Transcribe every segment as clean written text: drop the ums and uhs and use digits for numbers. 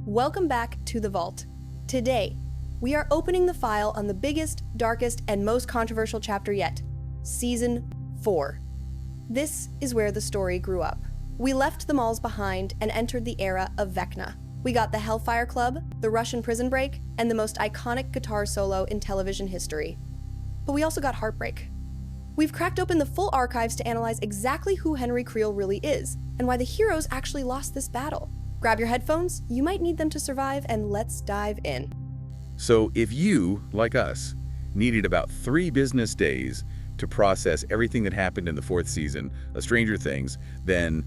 Welcome back to the Vault. Today, we are opening the file on the biggest, darkest, and most controversial chapter yet, Season 4. This is where the story grew up. We left the malls behind and entered the era of Vecna. We got the Hellfire Club, the Russian prison break, and the most iconic guitar solo in television history. But we also got heartbreak. We've cracked open the full archives to analyze exactly who Henry Creel really is, and why the heroes actually lost this battle. Grab your headphones, you might need them to survive, and let's dive in. So if you, like us, needed about 3 business days to process everything that happened in the 4th season of Stranger Things, then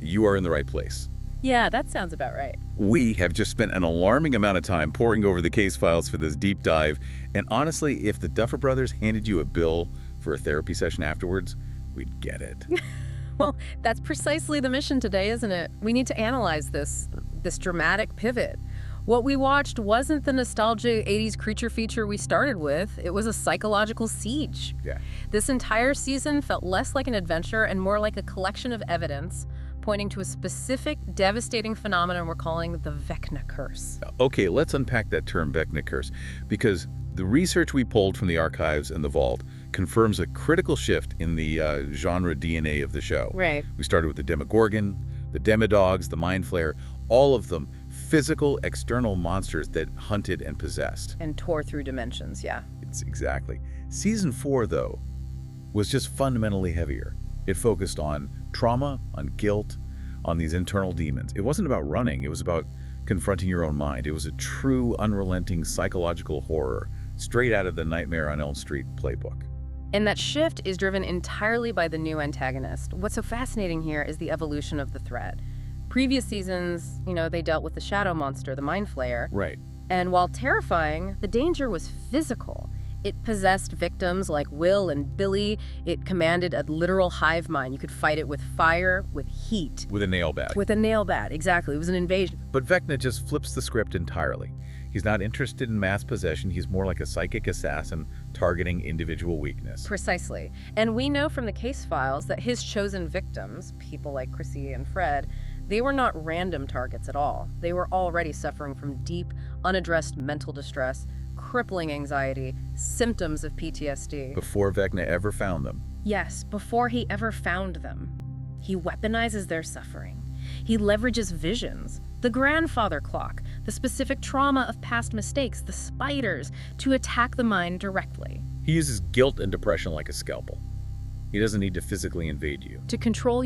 you are in the right place. Yeah, that sounds about right. We have just spent an alarming amount of time poring over the case files for this deep dive, and honestly, if the Duffer Brothers handed you a bill for a therapy session afterwards, we'd get it. Well, that's precisely the mission today, isn't it? We need to analyze this dramatic pivot. What we watched wasn't the nostalgic 80s creature feature we started with. It was a psychological siege. Yeah. This entire season felt less like an adventure and more like a collection of evidence pointing to a specific, devastating phenomenon we're calling the Vecna curse. Okay, let's unpack that term, Vecna curse, because the research we pulled from the archives and the vault confirms a critical shift in the genre DNA of the show. Right. We started with the Demogorgon, the Demodogs, the Mind Flayer, all of them physical, external monsters that hunted and possessed. And tore through dimensions, yeah. It's exactly. Season 4, though, was just fundamentally heavier. It focused on trauma, on guilt, on these internal demons. It wasn't about running, it was about confronting your own mind. It was a true, unrelenting psychological horror, straight out of the Nightmare on Elm Street playbook. And that shift is driven entirely by the new antagonist. What's so fascinating here is the evolution of the threat. Previous seasons, they dealt with the shadow monster, the Mind Flayer. Right. And while terrifying, the danger was physical. It possessed victims like Will and Billy. It commanded a literal hive mind. You could fight it with fire, with heat. With a nail bat. With a nail bat, exactly. It was an invasion. But Vecna just flips the script entirely. He's not interested in mass possession. He's more like a psychic assassin targeting individual weakness. Precisely. And we know from the case files that his chosen victims, people like Chrissy and Fred, they were not random targets at all. They were already suffering from deep, unaddressed mental distress, crippling anxiety, symptoms of PTSD. Before Vecna ever found them. Yes, before he ever found them. He weaponizes their suffering. He leverages visions, the grandfather clock, the specific trauma of past mistakes, the spiders, to attack the mind directly. He uses guilt and depression like a scalpel. He doesn't need to physically invade you. To control,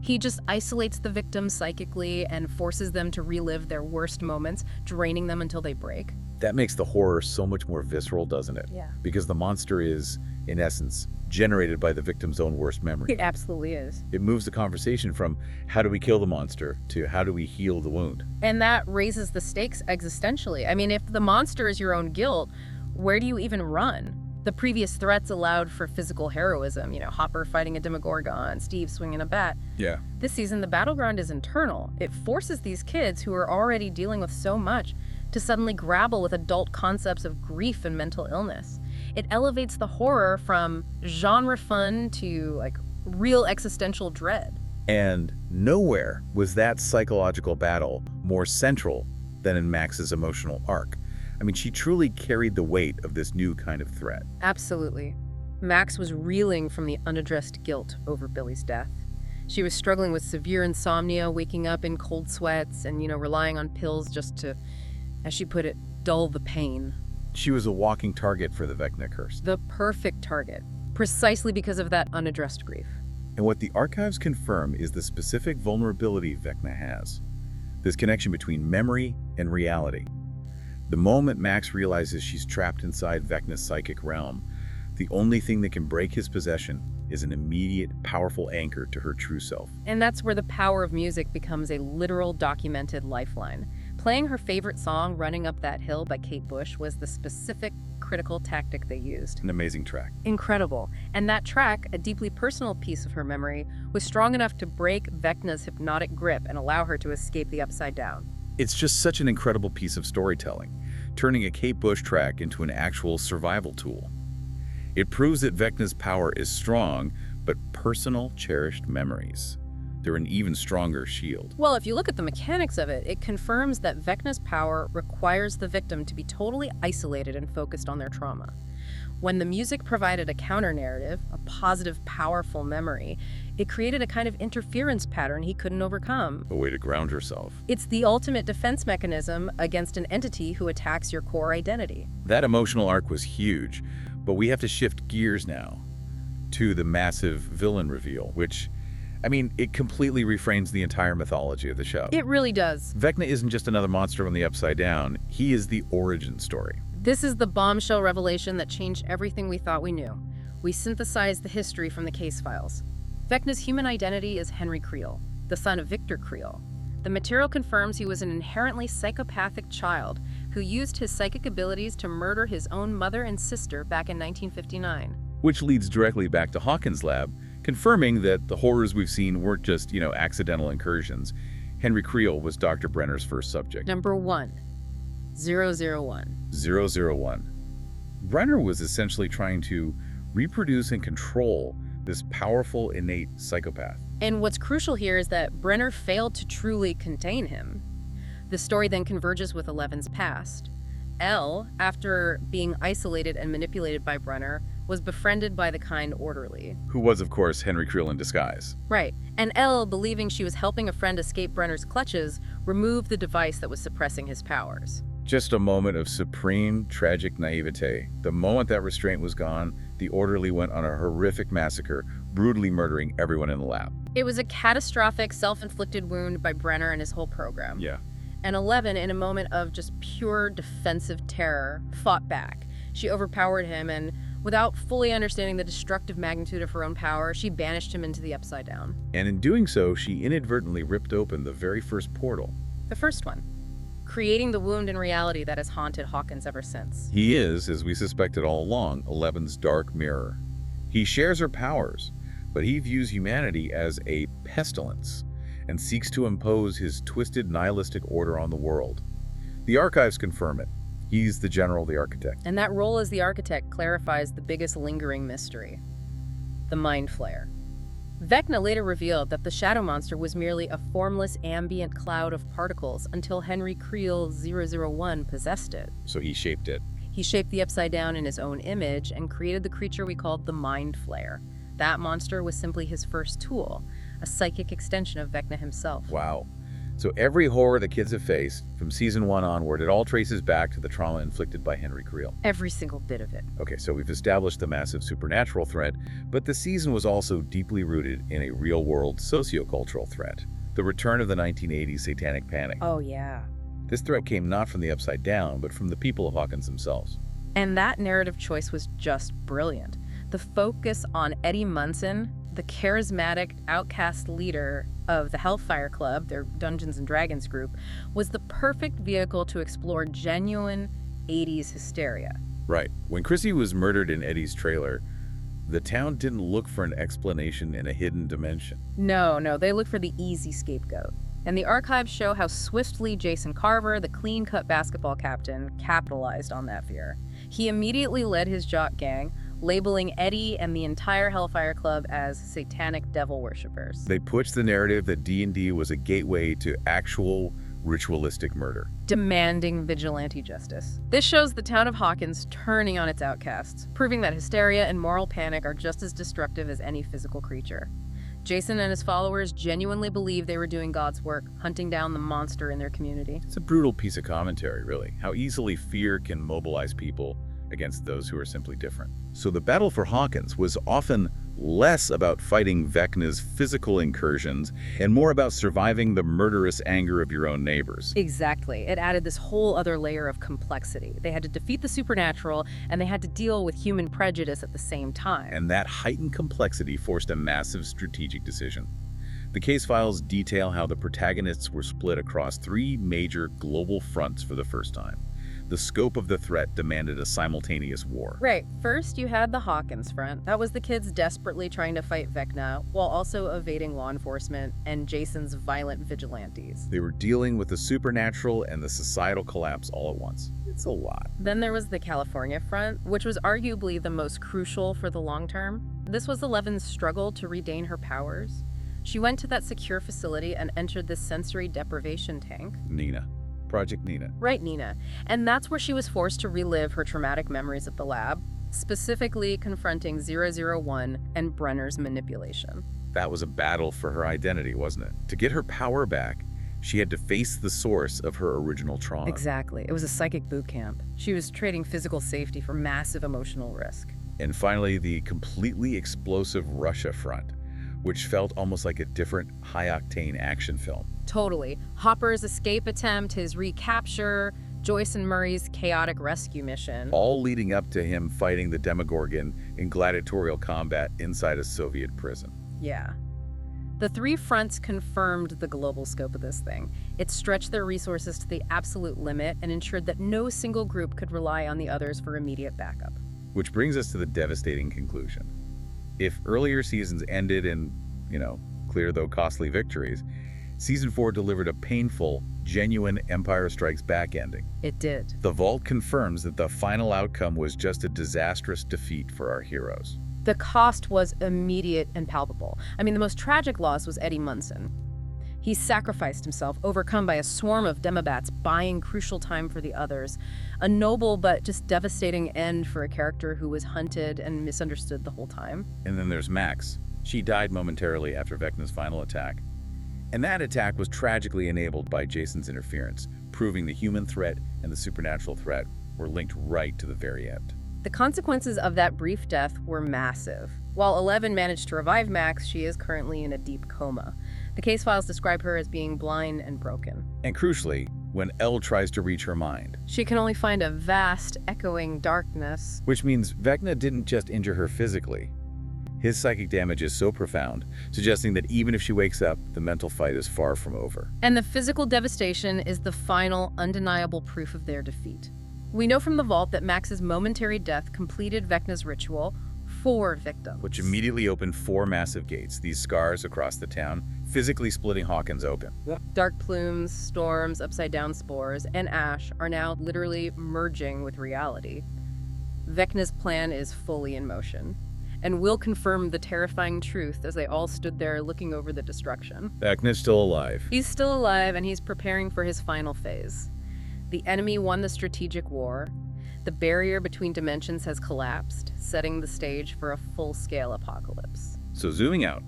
he just isolates the victims psychically and forces them to relive their worst moments, draining them until they break. That makes the horror so much more visceral, doesn't it? Yeah. Because the monster is, in essence, generated by the victim's own worst memory. It absolutely is. It moves the conversation from how do we kill the monster to how do we heal the wound. And that raises the stakes existentially. I mean, if the monster is your own guilt, where do you even run? The previous threats allowed for physical heroism, Hopper fighting a Demogorgon, Steve swinging a bat. Yeah. This season, the battleground is internal. It forces these kids who are already dealing with so much to suddenly grapple with adult concepts of grief and mental illness. It elevates the horror from genre fun to, real existential dread. And nowhere was that psychological battle more central than in Max's emotional arc. I mean, she truly carried the weight of this new kind of threat. Absolutely. Max was reeling from the unaddressed guilt over Billy's death. She was struggling with severe insomnia, waking up in cold sweats, and, relying on pills just to, as she put it, dull the pain. She was a walking target for the Vecna curse. The perfect target, precisely because of that unaddressed grief. And what the archives confirm is the specific vulnerability Vecna has. This connection between memory and reality. The moment Max realizes she's trapped inside Vecna's psychic realm, the only thing that can break his possession is an immediate, powerful anchor to her true self. And that's where the power of music becomes a literal documented lifeline. Playing her favorite song, Running Up That Hill by Kate Bush, was the specific critical tactic they used. An amazing track. Incredible. And that track, a deeply personal piece of her memory, was strong enough to break Vecna's hypnotic grip and allow her to escape the Upside Down. It's just such an incredible piece of storytelling, turning a Kate Bush track into an actual survival tool. It proves that Vecna's power is strong, but personal, cherished memories. They're an even stronger shield. Well, if you look at the mechanics of it, it confirms that Vecna's power requires the victim to be totally isolated and focused on their trauma. When the music provided a counter-narrative, a positive, powerful memory, it created a kind of interference pattern he couldn't overcome. A way to ground yourself. It's the ultimate defense mechanism against an entity who attacks your core identity. That emotional arc was huge, but we have to shift gears now to the massive villain reveal, which, I mean, it completely reframes the entire mythology of the show. It really does. Vecna isn't just another monster from the Upside Down, he is the origin story. This is the bombshell revelation that changed everything we thought we knew. We synthesized the history from the case files. Vecna's human identity is Henry Creel, the son of Victor Creel. The material confirms he was an inherently psychopathic child who used his psychic abilities to murder his own mother and sister back in 1959. Which leads directly back to Hawkins' lab, confirming that the horrors we've seen weren't just, accidental incursions. Henry Creel was Dr. Brenner's first subject. Number 1. 001. 001. Brenner was essentially trying to reproduce and control this powerful, innate psychopath. And what's crucial here is that Brenner failed to truly contain him. The story then converges with Eleven's past. Elle, after being isolated and manipulated by Brenner, was befriended by the kind orderly. Who was, of course, Henry Creel in disguise. Right. And Elle, believing she was helping a friend escape Brenner's clutches, removed the device that was suppressing his powers. Just a moment of supreme, tragic naivete. The moment that restraint was gone, the orderly went on a horrific massacre, brutally murdering everyone in the lab. It was a catastrophic, self-inflicted wound by Brenner and his whole program. Yeah. And Eleven, in a moment of just pure defensive terror, fought back. She overpowered him, and without fully understanding the destructive magnitude of her own power, she banished him into the Upside Down. And in doing so, she inadvertently ripped open the very first portal. The first one, creating the wound in reality that has haunted Hawkins ever since. He is, as we suspected all along, Eleven's dark mirror. He shares her powers, but he views humanity as a pestilence and seeks to impose his twisted, nihilistic order on the world. The archives confirm it. He's the general, the architect. And that role as the architect clarifies the biggest lingering mystery, the Mind Flayer. Vecna later revealed that the shadow monster was merely a formless ambient cloud of particles until Henry Creel 001 possessed it. So he shaped it. He shaped the Upside Down in his own image and created the creature we called the Mind Flayer. That monster was simply his first tool, a psychic extension of Vecna himself. Wow. So every horror the kids have faced, from season 1 onward, it all traces back to the trauma inflicted by Henry Creel. Every single bit of it. Okay, so we've established the massive supernatural threat, but the season was also deeply rooted in a real-world sociocultural threat, the return of the 1980s satanic panic. Oh, yeah. This threat came not from the Upside Down, but from the people of Hawkins themselves. And that narrative choice was just brilliant. The focus on Eddie Munson, the charismatic outcast leader of the Hellfire Club, their Dungeons & Dragons group, was the perfect vehicle to explore genuine 80s hysteria. Right. When Chrissy was murdered in Eddie's trailer, the town didn't look for an explanation in a hidden dimension. No, they looked for the easy scapegoat. And the archives show how swiftly Jason Carver, the clean-cut basketball captain, capitalized on that fear. He immediately led his jock gang, labeling Eddie and the entire Hellfire Club as satanic devil worshippers. They pushed the narrative that D&D was a gateway to actual ritualistic murder. Demanding vigilante justice. This shows the town of Hawkins turning on its outcasts, proving that hysteria and moral panic are just as destructive as any physical creature. Jason and his followers genuinely believed they were doing God's work, hunting down the monster in their community. It's a brutal piece of commentary, really, how easily fear can mobilize people against those who are simply different. So the battle for Hawkins was often less about fighting Vecna's physical incursions and more about surviving the murderous anger of your own neighbors. Exactly. It added this whole other layer of complexity. They had to defeat the supernatural, and they had to deal with human prejudice at the same time. And that heightened complexity forced a massive strategic decision. The case files detail how the protagonists were split across 3 major global fronts for the first time. The scope of the threat demanded a simultaneous war. Right. First, you had the Hawkins front. That was the kids desperately trying to fight Vecna, while also evading law enforcement and Jason's violent vigilantes. They were dealing with the supernatural and the societal collapse all at once. It's a lot. Then there was the California front, which was arguably the most crucial for the long term. This was Eleven's struggle to regain her powers. She went to that secure facility and entered this sensory deprivation tank. Nina. Project Nina. Right, Nina. And that's where she was forced to relive her traumatic memories of the lab, specifically confronting 001 and Brenner's manipulation. That was a battle for her identity, wasn't it? To get her power back, she had to face the source of her original trauma. Exactly. It was a psychic boot camp. She was trading physical safety for massive emotional risk. And finally, the completely explosive Russia front, which felt almost like a different high-octane action film. Totally. Hopper's escape attempt, his recapture, Joyce and Murray's chaotic rescue mission. All leading up to him fighting the Demogorgon in gladiatorial combat inside a Soviet prison. Yeah. The three fronts confirmed the global scope of this thing. It stretched their resources to the absolute limit and ensured that no single group could rely on the others for immediate backup. Which brings us to the devastating conclusion. If earlier seasons ended in, clear though costly victories, Season 4 delivered a painful, genuine Empire Strikes Back ending. It did. The Vault confirms that the final outcome was just a disastrous defeat for our heroes. The cost was immediate and palpable. I mean, the most tragic loss was Eddie Munson. He sacrificed himself, overcome by a swarm of Demobats, buying crucial time for the others. A noble but just devastating end for a character who was hunted and misunderstood the whole time. And then there's Max. She died momentarily after Vecna's final attack. And that attack was tragically enabled by Jason's interference, proving the human threat and the supernatural threat were linked right to the very end. The consequences of that brief death were massive. While 11 managed to revive Max, she is currently in a deep coma. The case files describe her as being blind and broken. And crucially, when Elle tries to reach her mind, she can only find a vast, echoing darkness. Which means Vecna didn't just injure her physically. His psychic damage is so profound, suggesting that even if she wakes up, the mental fight is far from over. And the physical devastation is the final, undeniable proof of their defeat. We know from the Vault that Max's momentary death completed Vecna's ritual, 4 victims. Which immediately opened 4 massive gates, these scars across the town, physically splitting Hawkins open. Dark plumes, storms, upside-down spores, and ash are now literally merging with reality. Vecna's plan is fully in motion, and will confirm the terrifying truth as they all stood there looking over the destruction. Vecna's still alive. He's still alive, and he's preparing for his final phase. The enemy won the strategic war. The barrier between dimensions has collapsed, setting the stage for a full-scale apocalypse. So zooming out,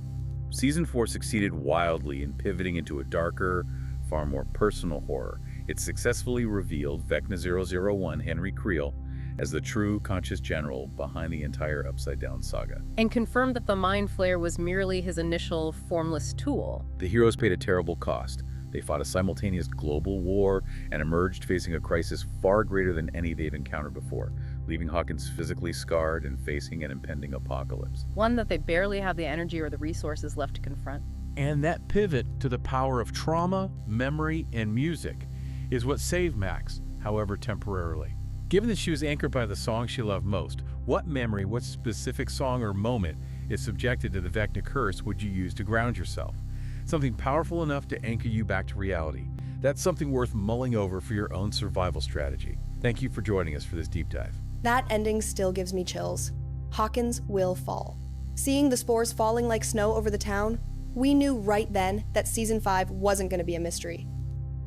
Season 4 succeeded wildly in pivoting into a darker, far more personal horror. It successfully revealed Vecna 001 Henry Creel as the true conscious general behind the entire Upside-Down saga. And confirmed that the Mind Flayer was merely his initial formless tool. The heroes paid a terrible cost. They fought a simultaneous global war and emerged facing a crisis far greater than any they'd encountered before, leaving Hawkins physically scarred and facing an impending apocalypse. One that they barely have the energy or the resources left to confront. And that pivot to the power of trauma, memory, and music is what saved Max, however temporarily. Given that she was anchored by the song she loved most, what memory, what specific song or moment is subjected to the Vecna curse would you use to ground yourself? Something powerful enough to anchor you back to reality. That's something worth mulling over for your own survival strategy. Thank you for joining us for this deep dive. That ending still gives me chills. Hawkins will fall. Seeing the spores falling like snow over the town, we knew right then that Season 5 wasn't going to be a mystery.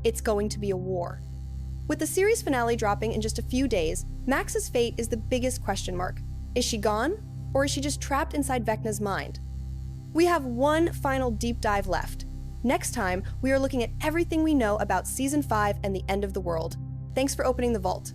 It's going to be a war. With the series finale dropping in just a few days, Max's fate is the biggest question mark. Is she gone, or is she just trapped inside Vecna's mind? We have one final deep dive left. Next time, we are looking at everything we know about Season 5 and the end of the world. Thanks for opening the vault.